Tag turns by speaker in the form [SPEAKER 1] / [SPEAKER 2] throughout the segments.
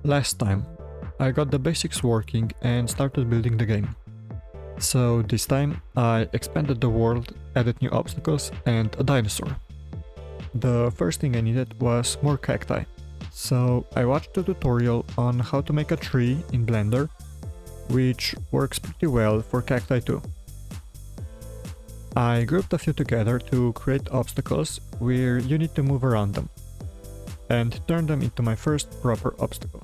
[SPEAKER 1] Last time, I got the basics working and started building the game. So this time, I expanded the world, added new obstacles and a dinosaur. The first thing I needed was more cacti. So I watched a tutorial on how to make a tree in Blender, which works pretty well for cacti too. I grouped a few together to create obstacles where you need to move around them, and turn them into my first proper obstacle.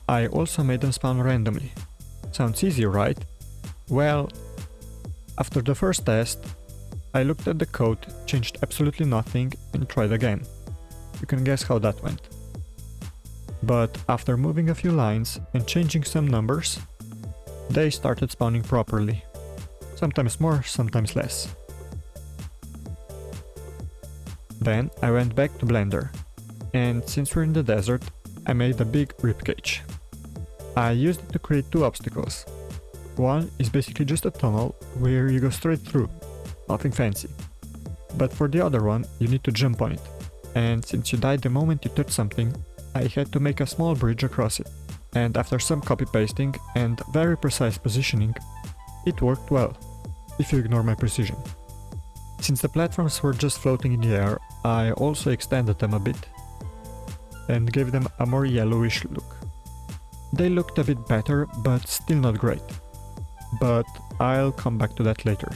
[SPEAKER 1] I also made them spawn randomly. Sounds easy, right? Well, after the first test, I looked at the code, changed absolutely nothing and tried again. You can guess how that went. But after moving a few lines and changing some numbers, they started spawning properly. Sometimes more, sometimes less. Then I went back to Blender, and since we're in the desert, I made a big ribcage. I used it to create two obstacles. One is basically just a tunnel where you go straight through, nothing fancy. But for the other one, you need to jump on it, and since you die the moment you touch something, I had to make a small bridge across it. And after some copy pasting and very precise positioning, it worked well, if you ignore my precision. Since the platforms were just floating in the air, I also extended them a bit and gave them a more yellowish look. They looked a bit better, but still not great. But I'll come back to that later.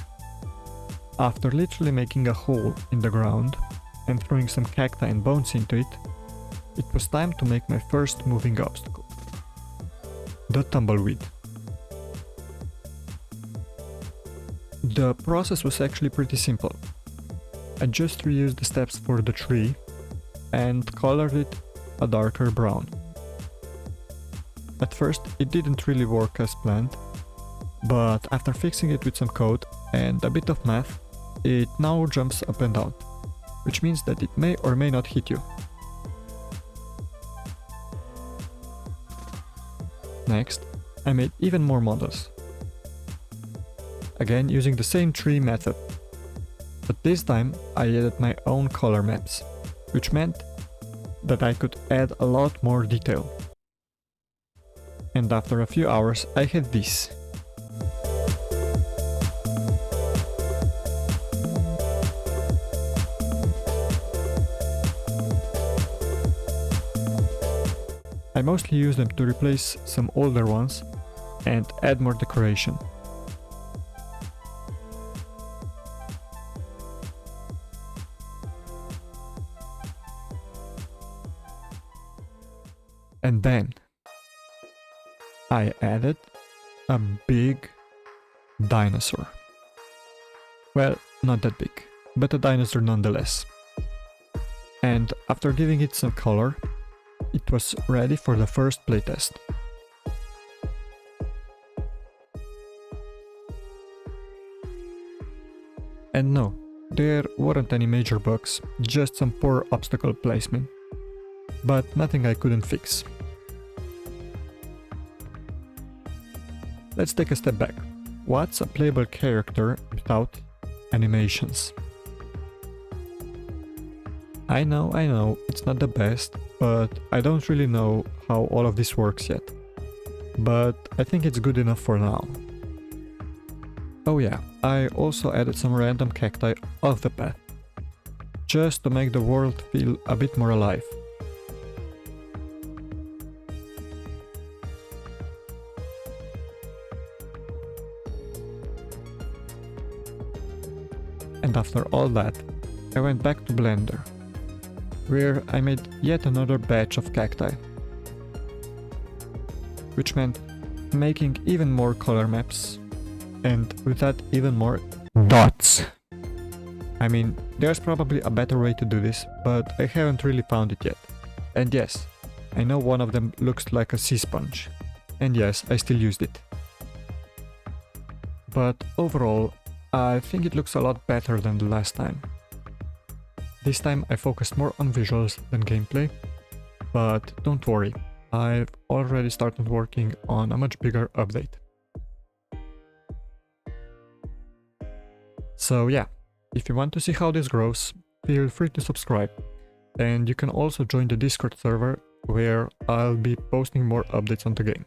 [SPEAKER 1] After literally making a hole in the ground and throwing some cacti and bones into it, it was time to make my first moving obstacle. The tumbleweed. The process was actually pretty simple. I just reused the steps for the tree and colored it a darker brown. At first it didn't really work as planned, but after fixing it with some code and a bit of math, it now jumps up and down, which means that it may or may not hit you. Next, I made even more models. Again using the same tree method, but this time I added my own color maps, which meant that I could add a lot more detail. And after a few hours I had this. I mostly use them to replace some older ones and add more decoration. And then I added a big dinosaur. Well, not that big, but a dinosaur nonetheless. And after giving it some color, it was ready for the first playtest. And no, there weren't any major bugs, just some poor obstacle placement. But nothing I couldn't fix. Let's take a step back. What's a playable character without animations? I know, it's not the best, but I don't really know how all of this works yet. But I think it's good enough for now. Oh yeah, I also added some random cacti off the path, just to make the world feel a bit more alive. And after all that, I went back to Blender, where I made yet another batch of cacti, which meant making even more color maps, and with that even more dots. I mean, there's probably a better way to do this, but I haven't really found it yet. And yes, I know one of them looks like a sea sponge, and yes, I still used it. But overall, I think it looks a lot better than the last time. This time I focused more on visuals than gameplay, but don't worry, I've already started working on a much bigger update. So yeah, if you want to see how this grows, feel free to subscribe, and you can also join the Discord server where I'll be posting more updates on the game.